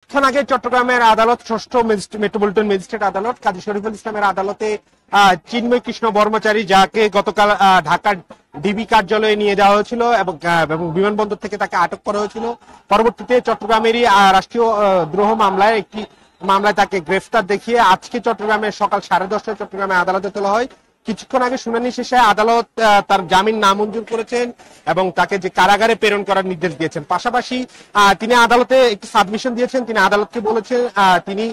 কিছুক্ষণ আগে চট্টগ্রামের আদালত, ষষ্ঠ মেট্রোপলিটন ম্যাজিস্ট্রেট আদালত কাজী শরীফুল ইসলামের আদালতে চিন্ময় কৃষ্ণ বর্মচারী, যাকে গতকাল ঢাকার ডিবি কার্যালয়ে নিয়ে যাওয়া হয়েছিল এবং বিমানবন্দর থেকে তাকে আটক করা হয়েছিল, পরবর্তীতে চট্টগ্রামেরই রাষ্ট্রীয় দ্রোহ মামলায় তাকে গ্রেফতার দেখিয়ে আজকে চট্টগ্রামের সকাল 10:30টায় চট্টগ্রামে আদালতে তোলা হয়। কিছুক্ষণ আগে শুনানি শেষে আদালত তার জামিন নামঞ্জুর করেছেন এবং তাকে যে কারাগারে প্রেরণ করার নির্দেশ দিয়েছেন। পাশাপাশি তিনি আদালতে একটি সাবমিশন দিয়েছেন। তিনি আদালতকে বলেছেন তিনি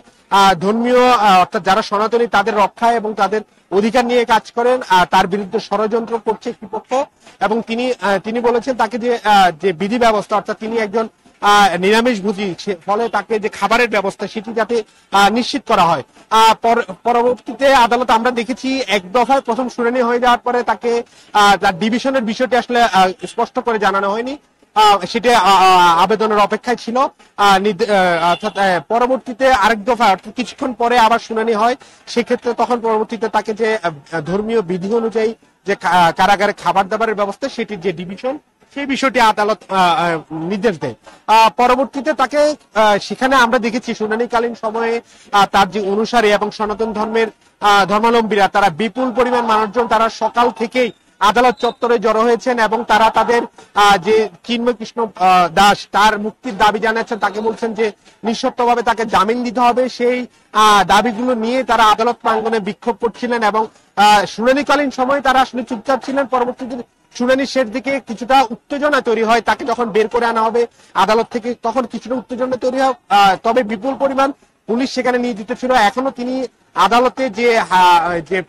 ধর্মীয় অর্থাৎ যারা সনাতনী তাদের রক্ষা এবং তাদের অধিকার নিয়ে কাজ করেন, তার বিরুদ্ধে ষড়যন্ত্র করছে একটি পক্ষ, এবং তিনি বলেছেন তাকে যে বিধি ব্যবস্থা অর্থাৎ তিনি একজন নিরামিষ ভোজী, ফলে তাকে যে খাবারের ব্যবস্থা সেটি যাতে নিশ্চিত করা হয়। পরবর্তীতে আদালত আমরা দেখেছি এক দফায় প্রথম শুনানি হয়ে যাওয়ার পরে তাকে তার ডিভিশনের বিষয়টি আসলে স্পষ্ট করে জানানো হয়নি, সেটা আবেদনের অপেক্ষায় ছিল। অর্থাৎ পরবর্তীতে আরেক দফায় অর্থাৎ কিছুক্ষণ পরে আবার শুনানি হয়। সেক্ষেত্রে তখন পরবর্তীতে তাকে যে ধর্মীয় বিধি অনুযায়ী যে কারাগারে খাবার দাবারের ব্যবস্থা সেটির যে ডিভিশন, সেই বিষয়টি আদালত নির্দেশ দেয়। পরবর্তীতে তাকে সেখানে আমরা দেখেছি শুনানিকালীন সময়ে তার যে অনুসারী এবং সনাতন ধর্মের ধর্মাবলম্বীরা তারা বিপুল পরিমাণ মানুষজন তারা সকাল থেকেই আদালত চত্বরে জড়ো হয়েছেন এবং তারা তাদের যে চিন্ময় কৃষ্ণ দাস তার মুক্তির দাবি জানাচ্ছেন। তাকে বলছেন যে নিঃশর্তভাবে তাকে জামিন দিতে হবে, সেই দাবিগুলো নিয়ে তারা আদালত প্রাঙ্গণে বিক্ষোভ করছিলেন এবং শুনানিকালীন সময়ে তারা আসলে চুপচাপ ছিলেন। পরবর্তীতে শুনানির শেষ দিকে কিছুটা উত্তেজনা তৈরি হয়, তাকে যখন বের করে আনা হবে আদালত থেকে তখন কিছুটা উত্তেজনা তৈরি হয়, তবে বিপুল পরিমাণ পুলিশ সেখানে নিয়োজিত ছিল। এখনো তিনি আদালতে যে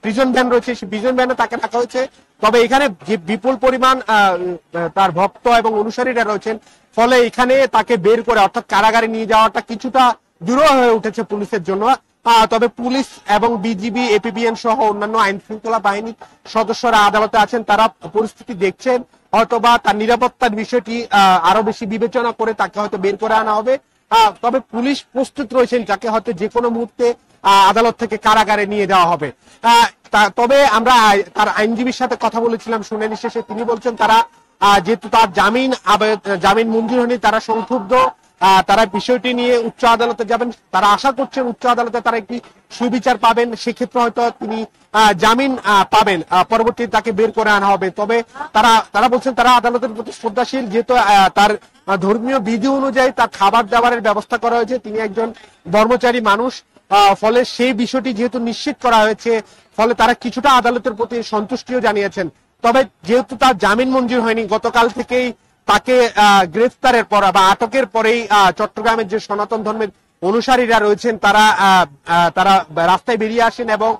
প্রিজন ভ্যান রয়েছে সেই প্রিজন ভ্যানে তাকে রাখা হয়েছে, তবে এখানে যে বিপুল পরিমাণ তার ভক্ত এবং অনুসারীরা রয়েছেন, ফলে এখানে তাকে বের করে অর্থাৎ কারাগারে নিয়ে যাওয়াটা কিছুটা দুরূহ হয়ে উঠেছে পুলিশের জন্য। তবে পুলিশ এবং বিজিবি, এপিবিএন সহ অন্যান্য আইন শৃঙ্খলা বাহিনীর সদস্যরা আদালতে আছেন, তারা পরিস্থিতি দেখছেন, হয়তোবা তার নিরাপত্তার বিষয়টি আরো বেশি বিবেচনা করে তাকে হয়তো বের করে আনা হবে। তবে পুলিশ প্রস্তুত রয়েছেন যাকে হয়তো যে কোনো মুহূর্তে আদালত থেকে কারাগারে নিয়ে যাওয়া হবে। তবে আমরা তার আইনজীবীর সাথে কথা বলেছিলাম শুনানি শেষে, তিনি বলছেন তারা যেহেতু তার জামিন মঞ্জুর হয়নি তারা সংক্ষুব্ধ, তারা বিষয়টি নিয়ে উচ্চ আদালতে যাবেন, তারা আশা করছেন উচ্চ আদালতে তারা একটি সুবিচার পাবেন, সেক্ষেত্রে হয়তো তিনি জামিন পাবেন, পরবর্তীতে তাকে বের করে আনা হবে। তবে তারা বলছেন তারা আদালতের প্রতি শ্রদ্ধাশীল, যেহেতু তার ধর্মীয় বিধি অনুযায়ী তার খাবার দাবারের ব্যবস্থা করা হয়েছে, তিনি একজন ব্রহ্মচারী মানুষ, ফলে সেই বিষয়টি যেহেতু নিশ্চিত করা হয়েছে ফলে তারা কিছুটা আদালতের প্রতি সন্তুষ্টিও জানিয়েছেন। তবে যেহেতু তার জামিন মঞ্জুর হয়নি, গতকাল থেকেই তাকে গ্রেফতারের পর বা আটকের পরেই চট্টগ্রামের যে সনাতন ধর্মের অনুসারীরা রয়েছেন তারা রাস্তায় বেরিয়ে আসেন এবং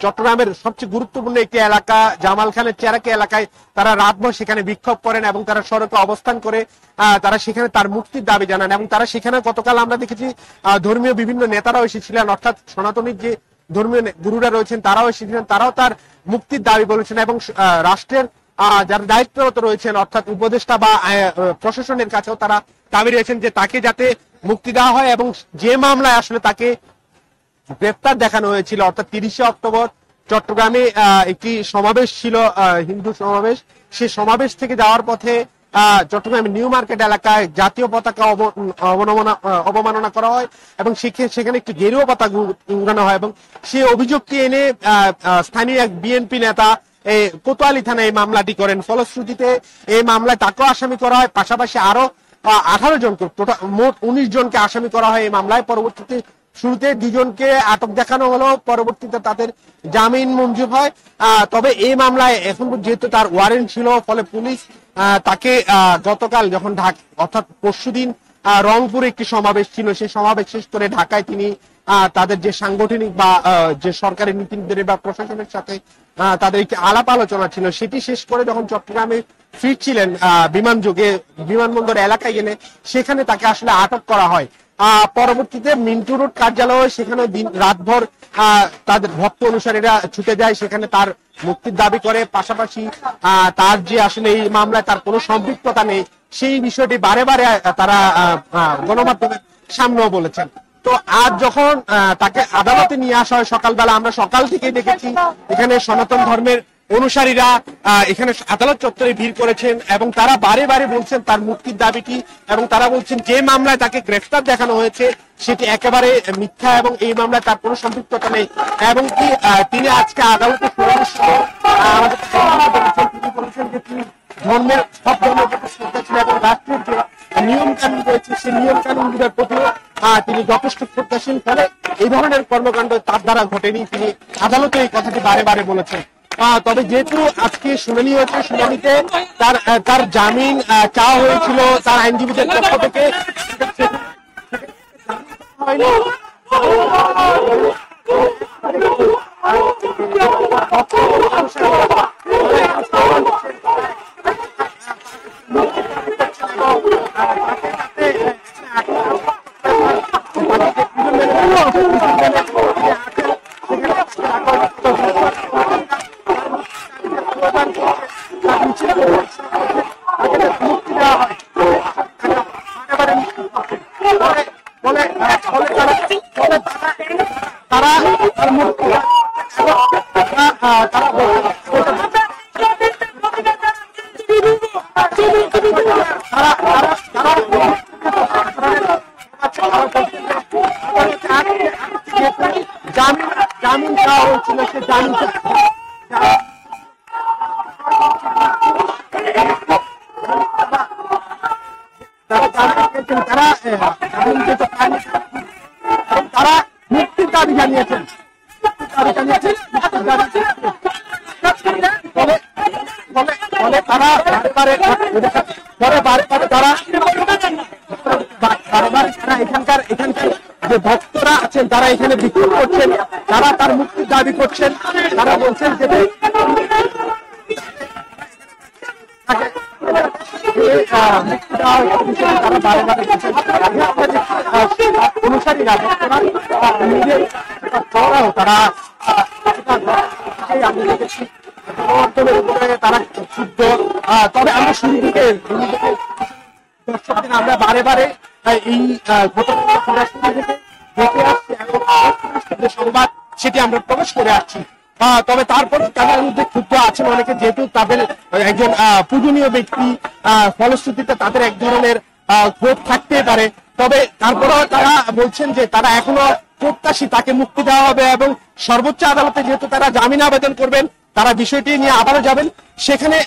চট্টগ্রামের সবচেয়ে গুরুত্বপূর্ণ একটি এলাকা জামাল খানের চেরাকি এলাকায় তারা রাতভর সেখানে বিক্ষোভ করেন এবং তারা সড়কে অবস্থান করে তারা সেখানে তার মুক্তির দাবি জানান। এবং তারা সেখানে গতকাল আমরা দেখেছি ধর্মীয় বিভিন্ন নেতারাও এসেছিলেন, অর্থাৎ সনাতনীর যে ধর্মীয় গুরুরা রয়েছেন তারাও এসেছিলেন, তারাও তার মুক্তির দাবি বলেছেন এবং রাষ্ট্রের যারা দায়িত্বরত রয়েছেন অর্থাৎ উপদেষ্টা বা প্রশাসনের কাছেও তারা দাবি রয়েছেন যে তাকে যাতে মুক্তি দেওয়া হয়। এবং যে মামলায় আসলে তাকে গ্রেফতার দেখানো হয়েছিল অর্থাৎ 30শে অক্টোবর চট্টগ্রামে একটি সমাবেশ ছিল, হিন্দু সমাবেশ, সেই সমাবেশ থেকে যাওয়ার পথে চট্টগ্রাম নিউ মার্কেট এলাকায় জাতীয় পতাকা অবমাননা করা হয় এবং সেখানে একটি গেরুয়া পতাকা উড়ানো হয় এবং সেই অভিযোগটি এনে স্থানীয় এক বিএনপি নেতা কোতোয়ালি থানায় এই মামলাটি করেন। ফলশ্রুতিতে এই মামলায় তাকেও আসামি করা হয়, পাশাপাশি আরো 18 জনকে মোট 19 জনকে আসামি করা হয় এই মামলায়। পরবর্তীতে শুরুতে 2 জনকে আটক দেখানো হলো, পরবর্তীতে তাদের জামিন মঞ্জুর হয়। তবে এই মামলায় এখন যেহেতু তার ওয়ারেন্ট ছিল, ফলে পুলিশ তাকে গতকাল যখন অর্থাৎ পরশুদিন রংপুরে একটি সমাবেশ ছিল, সেই সমাবেশ শেষ করে ঢাকায় তিনি তাদের যে সাংগঠনিক বা যে সরকারি নীতি নির্ধারণী বা প্রশাসনের সাথে তাদের একটি আলাপ আলোচনা ছিল, সেটি শেষ করে যখন চট্টগ্রামে ফিরছিলেন বিমানবন্দর এলাকায় গেলে সেখানে তাকে আসলে আটক করা হয়। পরবর্তীতে মিন্টু রোড কার্যালয় সেখানে রাতভর তাদের ভক্ত অনুসারীরা ছুটে যায়, সেখানে তার মুক্তির দাবি করে, পাশাপাশি তার যে আসলে এই মামলায় তার কোনো সম্পৃক্ততা নেই সেই বিষয়টি বারে বারে তারা গণমাধ্যমের সামনেও বলেছেন। তো আজ যখন তাকে আদালতে নিয়ে আসা হয় সকালবেলা, আমরা সকাল থেকে দেখেছি এখানে সনাতন ধর্মের অনুসারীরা এখানে আদালত চত্বরে ভিড় করেছেন এবং তারা বারে বারে বলছেন তার মুক্তির দাবিটি, এবং তারা বলছেন যে মামলায় তাকে গ্রেফতার দেখানো হয়েছে সেটি একেবারে মিথ্যা এবং এই মামলায় তার কোনো সম্পৃক্ততা নেই, এবং কি তিনি আজকে আদালতে শুনানির সময় তিনি বলেছেন যে তিনি ধর্মের সব ধর্মের প্রতি শ্রদ্ধা ছিল এবং রাষ্ট্রের যে নিয়ম কানুন রয়েছে সেই নিয়ম কানুনগুলোর প্রতিও তিনি যথেষ্ট শ্রদ্ধাশীল, ফলে এই ধরনের কর্মকাণ্ড তার দ্বারা ঘটেনি, তিনি আদালতে এই কথাটি বারে বারে বলেছেন। তবে যেহেতু আজকে শুনানি হয়েছে, শুনানিতে তার জামিন চাওয়া হয়েছিল তার আইনজীবীদের পক্ষ থেকে, জামিন চাওয়া হয়েছিল সে জামিন তারা মুক্তির দাবি জানিয়েছেন, এখানকার যে ভক্তরা আছেন তারা এখানে বিক্ষোভ করছেন, তারা তার মুক্তির দাবি করছেন, তারা বলছেন যে তারা বারে বারে অনুসারীরা তারা তারা ক্ষুব্ধ। তবে আমরা শুরু থেকে দর্শক দিন আমরা বারে বারে এই ঘটনা দেখে আসছি এবং সংবাদ সেটি আমরা প্রকাশ করে আসছি। তবে তারপরে তাদের মধ্যে ক্ষুব্ধ আছেন অনেকে, যেহেতু তাদের একজন পূজনীয় ব্যক্তি, ফলশ্রুতিতে তাদের এক ধরনের ক্ষোভ থাকতেই পারে। তবে তারপরেও তারা বলছেন যে তারা এখনো প্রত্যাশী তাকে মুক্তি দেওয়া হবে এবং সর্বোচ্চ আদালতে যেহেতু তারা জামিন আবেদন করবেন, তারা বিষয়টি নিয়ে আবারও যাবেন, সেখানে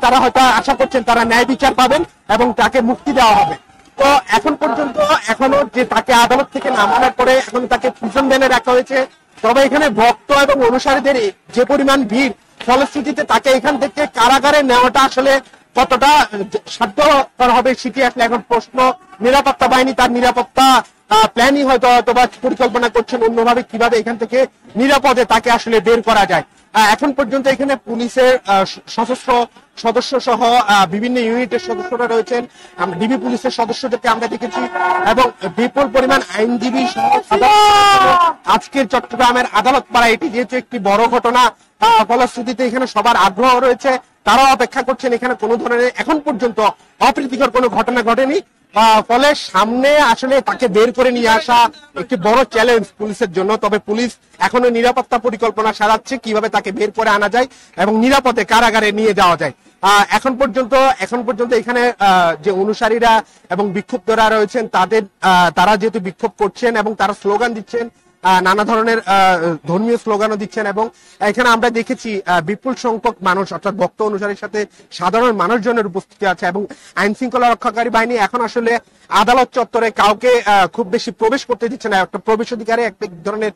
তারা হয়তো আশা করছেন তারা ন্যায় বিচার পাবেন এবং তাকে মুক্তি দেওয়া হবে। তো এখন পর্যন্ত এখনো যে তাকে আদালত থেকে নামানোর পরে এখন তাকে প্রিজন ভ্যানে রাখা হয়েছে। তবে এখানে ভক্ত এবং অনুসারীদের যে পরিমাণ ভিড়, ফলশ্রুতিতে তাকে এখান থেকে কারাগারে নেওয়াটা আসলে কতটা সাধ্যকর হবে সেটি আসলে এখন প্রশ্ন। নিরাপত্তা বাহিনী তার নিরাপত্তা প্ল্যানই হয়তো পরিকল্পনা করছেন অন্যভাবে কিভাবে এখান থেকে নিরাপদে তাকে আসলে বের করা যায়। এখন পর্যন্ত এখানে পুলিশের সশস্ত্র সদস্য সহ বিভিন্ন ইউনিটের সদস্যরা রয়েছেন, ডিবি পুলিশের সদস্যদেরকে আমরা দেখেছি এবং বিপুল পরিমাণ আইনজীবী সহ আজকের চট্টগ্রামের আদালত পাড়া এটি যেহেতু একটি বড় ঘটনা, ফলশ্রুতিতে এখানে সবার আগ্রহ রয়েছে, তারাও অপেক্ষা করছেন। এখানে কোনো ধরনের এখন পর্যন্ত অপ্রীতিকর কোনো ঘটনা ঘটেনি, ফলে সামনে আসলে তাকে বের করে নিয়ে আসা একটি বড় চ্যালেঞ্জ পুলিশের জন্য। তবে পুলিশ এখনো নিরাপত্তা পরিকল্পনা সাজাচ্ছে কিভাবে তাকে বের করে আনা যায় এবং নিরাপদে কারাগারে নিয়ে যাওয়া যায়। এখন পর্যন্ত এখানে যে অনুসারীরা এবং বিক্ষুব্ধরা রয়েছেন তারা যেহেতু বিক্ষোভ করছেন এবং তারা স্লোগান দিচ্ছেন, নানা ধরনের ধর্মীয় স্লোগানও দিচ্ছেন এবং এখানে আমরা দেখেছি বিপুল সংখ্যক মানুষ অর্থাৎ ভক্ত অনুসারীর সাথে সাধারণ মানুষজনের উপস্থিতি আছে এবং আইন শৃঙ্খলা রক্ষাকারী বাহিনী এখন আসলে আদালত চত্বরে কাউকে খুব বেশি প্রবেশ করতে দিচ্ছে না, একটা প্রবেশ অধিকারে এক ধরনের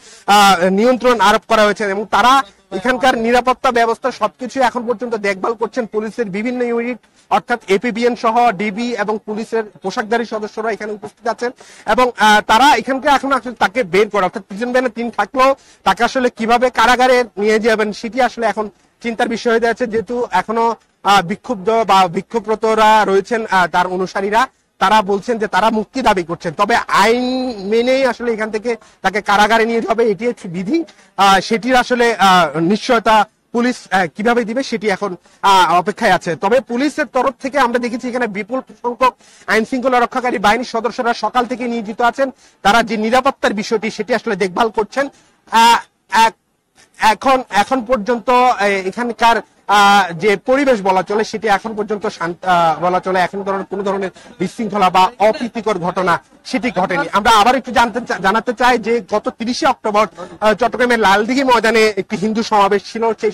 নিয়ন্ত্রণ আরোপ করা হয়েছে এবং তারা এখানকার নিরাপত্তা ব্যবস্থা সবকিছু এখন পর্যন্ত দেখভাল করছেন পুলিশের বিভিন্ন ইউনিট অর্থাৎ এপিবিএন সহ ডিবি এবং পুলিশের পোশাকধারী সদস্যরা এখানে উপস্থিত আছেন এবং তারা এখানকার এখন আসলে তাকে বের করে অর্থাৎ প্রিজন ভ্যানে তিনি থাকলেও তাকে আসলে কিভাবে কারাগারে নিয়ে যাবেন সেটি আসলে এখন চিন্তার বিষয় হয়ে যাচ্ছে, যেহেতু এখনো বিক্ষুব্ধ বা বিক্ষোভরতরা রয়েছেন তার অনুসারীরা, তারা বলছেন যে তারা মুক্তি দাবি করছেন। তবে আইন মেনেই আসলে এখান থেকে তাকে কারাগারে নিয়ে যাবে, এটি হচ্ছে বিধি, সেটির আসলে নিশ্চয়তা পুলিশ কিভাবে দিবে সেটি এখন অপেক্ষায় আছে। তবে পুলিশের তরফ থেকে আমরা দেখেছি এখানে বিপুল সংখ্যক আইন শৃঙ্খলা রক্ষাকারী বাহিনীর সদস্যরা সকাল থেকে নিয়োজিত আছেন, তারা যে নিরাপত্তার বিষয়টি সেটি আসলে দেখভাল করছেন। এখন এখন পর্যন্ত এখানকার যে পরিবেশ বলা চলে সেটি এখন পর্যন্ত বলা চলে এখন কোন ধরনের বিশৃঙ্খলা বা অপ্রীতিকর ঘটনা সেটি ঘটেনি। আমরা আবার একটু জানাতে চাই যে গত 30শে অক্টোবর চট্টগ্রামের লালদিঘি ময়দানে একটি হিন্দু সমাবেশ ছিল। সেই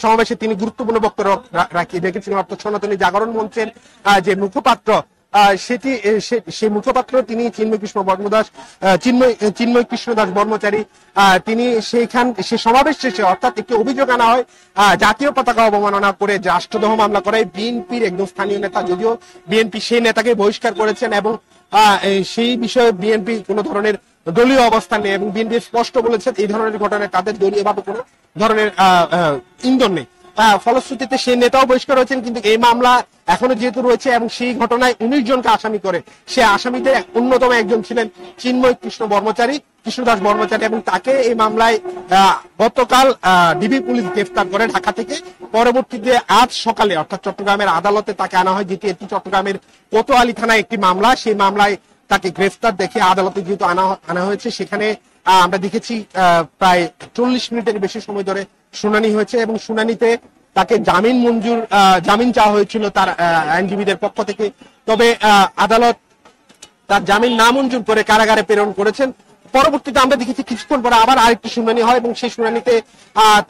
সমাবেশে তিনি গুরুত্বপূর্ণ বক্তব্য রেখেছিলেন। অর্থাৎ সনাতনী জাগরণ মঞ্চের যে মুখপাত্র সেই মুখপাত্র তিনি চিন্ময় কৃষ্ণ দাস বর্মচারী, তিনি সে সমাবেশ শেষে অর্থাৎ একটি অভিযোগ আনা হয় জাতীয় পতাকা অবমাননা করে রাষ্ট্রদ্রোহ মামলা করে বিএনপির একজন স্থানীয় নেতা, যদিও বিএনপি সেই নেতাকে বহিষ্কার করেছেন এবং সেই বিষয়ে বিএনপি কোন ধরনের দলীয় অবস্থান নেই এবং বিএনপি স্পষ্ট বলেছেন এই ধরনের ঘটনায় তাদের দলীয়ভাবে কোন ধরনের ইন্ধন নেই। ফলশ্রুতিতে সেই নেতাও বহিষ্কার হয়েছেন, কিন্তু এই মামলা এখনো যেহেতু রয়েছে এবং সেই ঘটনায় 19 জনকে আসামি করে, সে আসামিদের অন্যতম একজন ছিলেন চিন্ময় কৃষ্ণদাস বর্মচারী এবং তাকে এই মামলায় গতকাল ডিবি পুলিশ গ্রেফতার করে ঢাকা থেকে। পরবর্তীতে আজ সকালে অর্থাৎ চট্টগ্রামের আদালতে তাকে আনা হয়, যেটি এটি চট্টগ্রামের কোতোয়ালি থানায় একটি মামলা। সেই মামলায় তাকে গ্রেফতার দেখে আদালতে যেহেতু আনা হয়েছে, সেখানে আমরা দেখেছি প্রায় 40 মিনিটের বেশি সময় ধরে শুনানি হয়েছে এবং শুনানিতে তাকে জামিন চাওয়া হয়েছিল তার আইনজীবীদের পক্ষ থেকে। তবে আদালত তার জামিন নামঞ্জুর করে কারাগারে প্রেরণ করেছেন। পরবর্তীতে আমরা দেখেছি কিছুক্ষণ পরে আবার আরেকটি শুনানি হয় এবং সেই শুনানিতে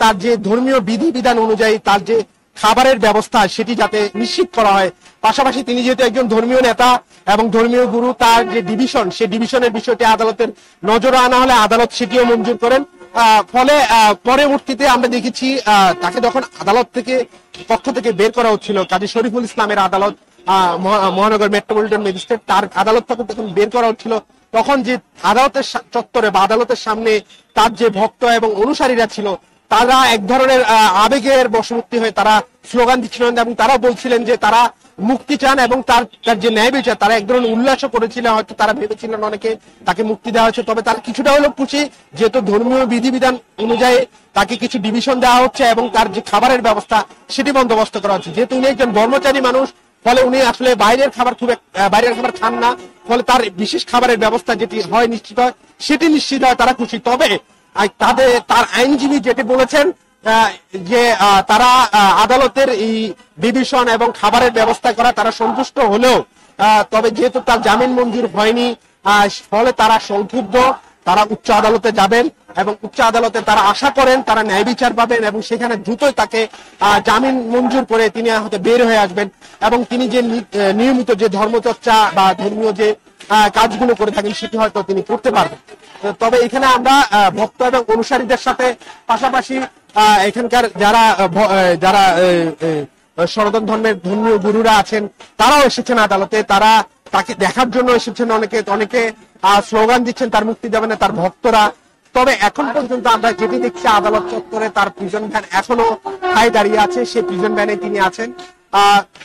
তার যে ধর্মীয় বিধিবিধান অনুযায়ী তার যে খাবারের ব্যবস্থা সেটি যাতে নিশ্চিত করা হয়। পাশাপাশি তিনি যেহেতু একজন ধর্মীয় নেতা এবং ধর্মীয় গুরু, তার যে ডিভিশন সেই ডিভিশনের বিষয়টি আদালতের নজরে আনা হলে আদালত সেটিও মঞ্জুর করেন। ফলে পরবর্তীতে আমরা দেখেছি তাকে যখন আদালত পক্ষ থেকে বের করা হচ্ছিল, কাজী শরীফুল ইসলামের আদালত, মহানগর মেট্রোপলিটন ম্যাজিস্ট্রেট, তার আদালত থেকে যখন বের করা হচ্ছিল তখন যে আদালতের চত্বরে বা আদালতের সামনে তার যে ভক্ত এবং অনুসারীরা ছিল তারা এক ধরনের আবেগের বশবর্তী হয়ে তারা স্লোগান দিচ্ছিলেন এবং তারা বলছিলেন যে তারা মুক্তি চান এবং তার যে ন্যায় বিচার, তারা এক ধরনের উল্লাসও করেছিলেন। হয়তো তারা ভেবেছিলেন অনেকে তাকে মুক্তি দেওয়া হচ্ছে, তবে তার কিছুটা হলেও খুশি যেহেতু ধর্মীয় বিধিবিধান অনুযায়ী তাকে কিছু ডিভিশন দেওয়া হচ্ছে এবং তার যে খাবারের ব্যবস্থা সেটি বন্দোবস্ত করা হচ্ছে। যেহেতু উনি একজন বর্মচারী মানুষ, ফলে উনি আসলে বাইরের খাবার খান না, ফলে তার বিশেষ খাবারের ব্যবস্থা যেটি হয় নিশ্চিত হয় সেটি নিশ্চিত হয়, তারা খুশি। তবে তার আইনজীবী যেটি বলেছেন যে তারা আদালতের এই ডিভিশন এবং খাবারের ব্যবস্থা করা তারা সন্তুষ্ট হলেও তবে যেহেতু তার জামিন মঞ্জুর হয়নি, ফলে তারা সংক্ষুব্ধ, তারা উচ্চ আদালতে যাবেন এবং উচ্চ আদালতে তারা আশা করেন তারা ন্যায় বিচার পাবেন এবং সেখানে দ্রুতই তাকে জামিন মঞ্জুর করে তিনি হয়তো বের হয়ে আসবেন এবং তিনি যে নিয়মিত যে ধর্মচর্চা বা ধর্মীয় যে কাজগুলো করে থাকেন সেটি হয়তো তিনি করতে পারবেন। তবে এখানে আমরা ভক্ত এবং অনুসারীদের সাথে পাশাপাশি এখানকার যারা সনাতন ধর্মের ধর্মীয় গুরুরা আছেন তারাও এসেছেন আদালতে, তারা তাকে দেখার জন্য এসেছেন, অনেকে স্লোগান দিচ্ছেন তার মুক্তি দেবে না তার ভক্তরা। তবে এখন পর্যন্ত আমরা যেটি দেখছি আদালত চত্বরে তার প্রিজন ভ্যান এখনো ঠায় দাঁড়িয়ে আছে, সেই প্রিজন ভ্যানে তিনি আছেন।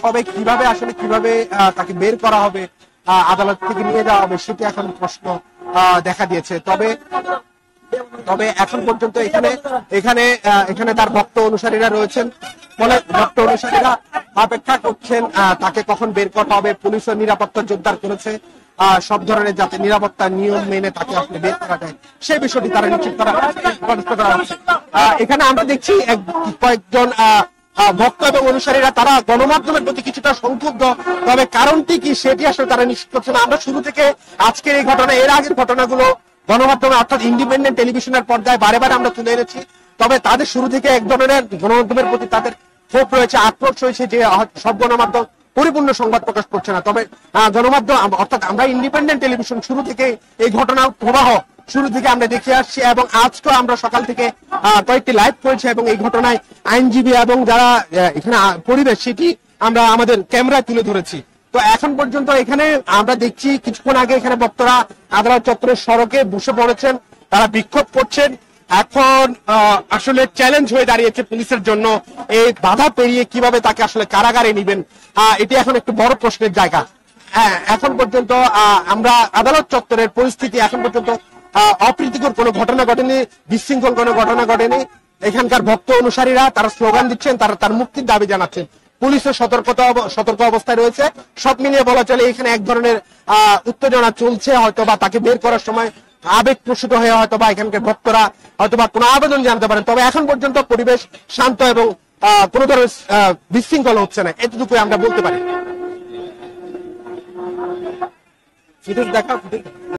তবে কিভাবে তাকে বের করা হবে, আদালত থেকে নিয়ে যাওয়া হবে, সেটি এখন প্রশ্ন দেখা দিয়েছে। তবে এখন পর্যন্ত এখানে তার ভক্ত অনুসারীরা রয়েছেন, ফলে ভক্ত অনুসারীরা অপেক্ষা করছেন তাকে কখন বের করা হবে। পুলিশও নিরাপত্তা জোরদার করেছে, সব ধরনের যাতে নিরাপত্তা নিয়ম মেনে তাকে আসলে বের করা যায় সেই বিষয়টি তারা নিশ্চিত করা হচ্ছে। এখানে আমরা দেখছি কয়েকজন ভক্ত এবং অনুসারীরা তারা গণমাধ্যমের প্রতি কিছুটা সংক্ষুব্ধ, তবে কারণটি কি সেটি আসলে তারা নিশ্চিত করছে না। আমরা শুরু থেকে আজকের এই ঘটনা, এর আগের ঘটনাগুলো গণমাধ্যমে অর্থাৎ ইন্ডিপেন্ডেন্ট টেলিভিশনের পর্দায় বারে বারে আমরা তুলে এনেছি, তবে তাদের শুরু থেকে এক ধরনের গণমাধ্যমের প্রতি তাদের ক্ষোভ রয়েছে, আক্রোশ রয়েছে যে সব গণমাধ্যম পরিপূর্ণ সংবাদ প্রকাশ করছে না। তবে গণমাধ্যম অর্থাৎ আমরা ইন্ডিপেন্ডেন্ট টেলিভিশন শুরু থেকে এই ঘটনার প্রবাহ শুরু থেকে আমরা দেখে আসছি এবং আজকেও আমরা সকাল থেকে কয়েকটি লাইভ করেছি এবং এই ঘটনায় আইনজীবী এবং যারা এখানে পরিবেশ সেটি আমরা আমাদের ক্যামেরায় তুলে ধরেছি। তো এখন পর্যন্ত এখানে আমরা দেখছি কিছুক্ষণ আগে এখানে ভক্তরা আদালত চত্বরের সড়কে বসে পড়েছেন, তারা বিক্ষোভ করছেন। এখন আসলে চ্যালেঞ্জ হয়ে দাঁড়িয়েছে পুলিশের জন্য এই বাধা পেরিয়ে কিভাবে তাকে আসলে কারাগারে নিবেন, এটি এখন একটু বড় প্রশ্নের জায়গা। এখন পর্যন্ত আমরা আদালত চত্বরের পরিস্থিতি এখন পর্যন্ত অপ্রীতিকর কোনো ঘটনা ঘটেনি, বিশৃঙ্খল কোনো ঘটনা ঘটেনি। এখানকার ভক্ত অনুসারীরা তারা স্লোগান দিচ্ছেন, তার মুক্তির দাবি জানাচ্ছেন। পুলিশের সতর্ক অবস্থায় রয়েছে। সব মিলিয়ে বলা চলে এখানে এক ধরনের উত্তেজনা চলছে, হয়তো বা তাকে বের করার সময় আবেগপ্রসূত হয়ে হয়তো বা এখানকার ভক্তরা হয়তো বা কোনো আবেদন জানতে পারেন। তবে এখন পর্যন্ত পরিবেশ শান্ত এবং কোনো ধরনের বিশৃঙ্খলা হচ্ছে না, এতটুকু আমরা বলতে পারি। দেখা